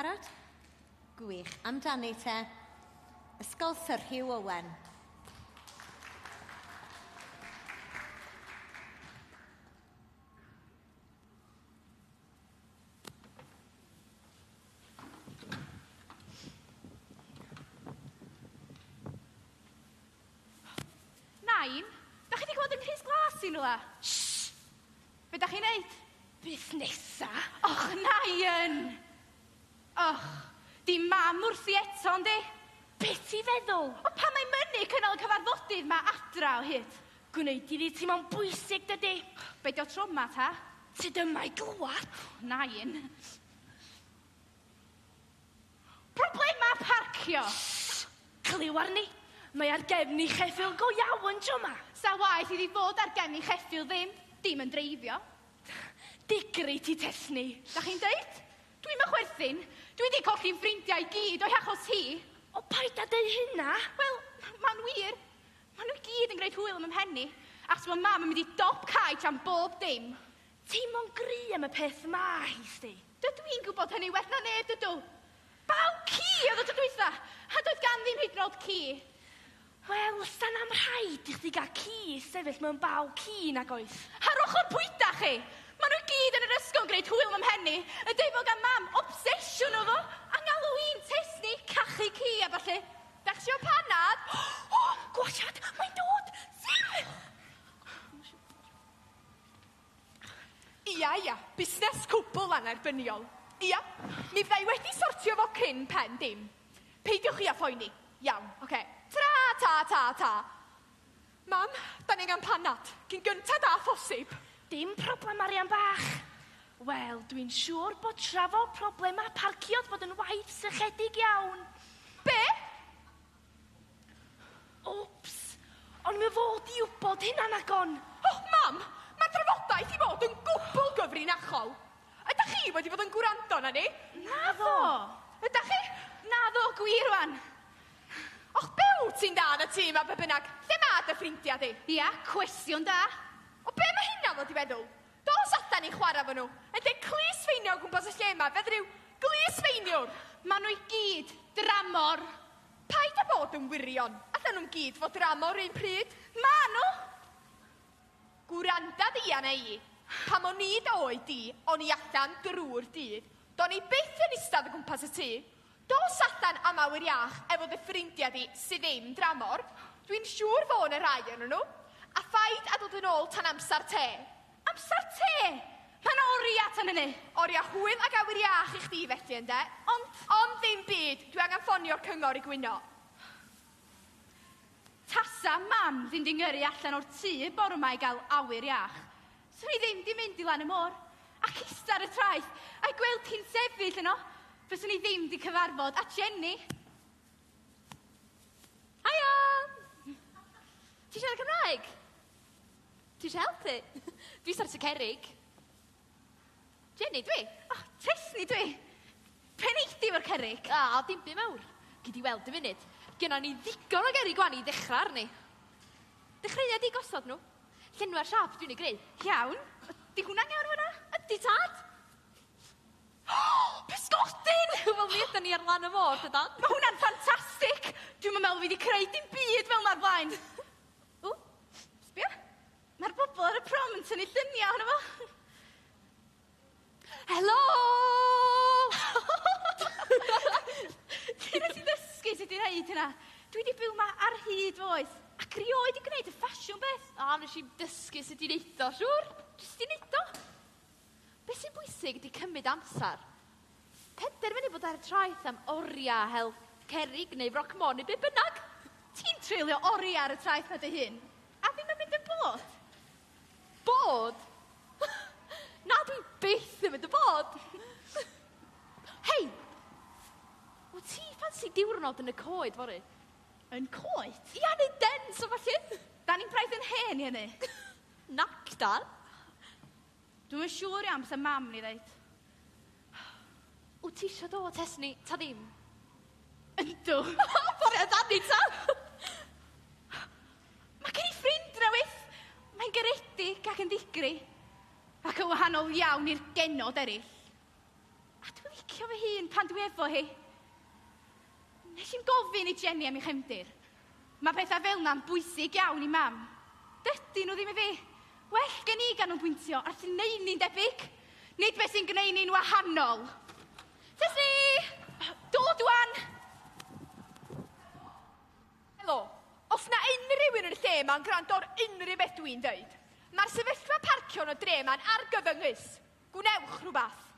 Barod? Gwych. Amdani te. Ysgol Sir Hugh Owen. Nain, da chi wedi gweld yng Nghys Glas i nhw la? Shhh! Be da chi'n neud? Beth nesa? Och, Nain! Och, di mam wrthi eto, yndi? Beth ti feddwl? O pan mae mynnu cynnal y cyfarfodydd ma adra o hyd? Gwneud i ni teimlo'n bwysig, dydy? Be di o trwma, ta? Ti dyma i glwad? Nain. Problema parcio! Cliw arni. Mae ar gefn i cheffil go iawn, Joma. Sa waith iddi fod ar gen i cheffil ddim, dim yn dreifio. Digri ti tesni. Da chi'n deud? Dwi'n ma chwerthin. Dwi wedi colli'n ffrindiau i gyd o'i achos hi. O paid a deu hynna? Wel, ma'n wir. Ma'n nhw gyd yn gwneud hwyl am ymhenni. Achos mae mam yn mynd i dop caet am bob dim. Teimlo'n gry am y peth ma, Heisti. Dydw i'n gwybod hynny well na neb, dydw. Baw ci oedd y dydwytha. A doedd gan ddim hyd yn oed ci. Wel, stan am rhaid i chdi gael ci sefyll mewn baw ci nag oes. Ar ochr pwyta chi. Maen nhw gyd yn yr ysgol yn gwneud hwyl am henni. Y deifo gan mam, obsesiwn o fo. A Halloween, tesni, cachu ci a falle. Dach chi o panad? O, gwachad, mae'n dod. Sim! Ia, busnes cwbl anerbyniol. Ia, mi fyddai wedi sortio fo cyn pen dim. Peidiwch chi a phoeni. Iawn, oce. Ta. Mam, da ni gan panad. Cyn gyntaf da phosib. Dim problem arian bach. Wel, dwi'n siŵr bod trafod problema parciodd bod yn waith sychedig iawn. Be? Wps, ond mi fod i wybod hynna'n agon. Oh, mam, mae drafodaeth i fod yn gwbl gyfrinachol. Ydych chi wedi bod yn gwrando na ni? Naddo. Ydych chi? Naddo, gwir wan. Och, bew ti'n da yn y tîm a be bynnag. Lle ma dy ffrindiau di? Ia, cwestiwn da. O be mae hynna fod i feddwl? Dos adan ni chwarae fo nhw. Ydy clis ffeinio o gwmpas y lle yma, fedd rhyw glis ffeiniwr. Maen nhw i gyd dramor. Paid a bod yn wirion. Allan nhw'n gyd fod dramor un pryd. Maen nhw? Gwranda di a i. Pam o'n i da oed di, o'n i allan drwy'r dydd. Do'n i byth yn istad o gwmpas y tŷ. Dos allan am awyr iach efo dy ffrindiau di sydd ddim dramor. Dwi'n siŵr fo yn y rai yn nhw. A ffaid a dod yn ôl tan amser te. Amser te? Mae'n oria tan hynny. Oria hwyl ag awyr iach i chdi felly, ynde? Ond ddim byd, dwi angen ffonio'r cyngor i gwyno. Tasa mam ddim di ngyrru allan o'r tŷ bore yma i gael awyr iach. Swn i ddim di mynd i lan y môr. Ac ista ar y traeth, a'i gweld hi'n sefyll yno. Fyswn i ddim di cyfarfod a Jenny. Haia! Ti siarad Cymraeg? Ti eisiau helpu? Dwi sort o cerig. Jenny, dwi? Oh, tesni dwi. Peneithdi o'r cerig. Dim byd mawr. Gyd i weld y funud. Gynna ni ddigon o gerig gwan i ddechrau arni. Dechreuad i gosod nhw. Llenwa'r siap dwi'n ei greu. Iawn. Di hwnna'n iawn hwnna? Ydy tad? Pysgodyn! Wel, mi ydyn ni ar lan y môr, dydan? Mae hwnna'n ffantastig. Dwi'n meddwl fi wedi creu dim byd fel na'r blaen. Sbio? Mae'r bobl ar y prom yn tynnu lluniau hwnnw fo. Helo! Dyna ti ddysgu sut i'n rhaid hynna. Dwi wedi byw ma ar hyd fo oes. Ac rioed i gwneud y ffasiwn beth. Nes i dysgu sut i'n neud o, siwr? Jyst i'n neud o. Be sy'n bwysig ydi cymryd amser. Penderfynu bod ar y traeth am oriau hel cerig neu frocmon neu be bynnag. Ti'n treulio oriau ar y traeth na dy hun. A ddim yn mynd yn bod. Bod? Na, dwi byth yn mynd yn bod. Hei! O ti ffansi diwrnod yn y coed, fori? Yn coed? Ia, neu dens o falle. Da ni'n braidd yn hen i hynny. Nac, dan. Dwi'n yn siŵr iawn beth y mam ni ddeud. Wyt ti eisiau dod, Tesni, ta ddim? Yndw. Bore a dani, ta? Mae gen i ffrind newydd. Mae'n garedig ac yn ddigri. Ac yn wahanol iawn i'r genod eraill. A dwi'n licio parcio fy hun pan dwi efo hi. Nes i'n gofyn i Jenny am ei chefndir. Mae pethau fel na'n bwysig iawn i mam. Dydy nhw ddim i fi. Well gen i gan nhw'n bwyntio ar sy'n neud ni'n debyg. Nid beth sy'n gwneud ni'n wahanol. Tesri! Dod wan! Helo, os na unrhyw yn y lle ma'n gwrando ar unrhyw beth dwi'n dweud, mae'r sefyllfa parcio yn y dre ma'n argyfyngus. Gwnewch rhywbeth.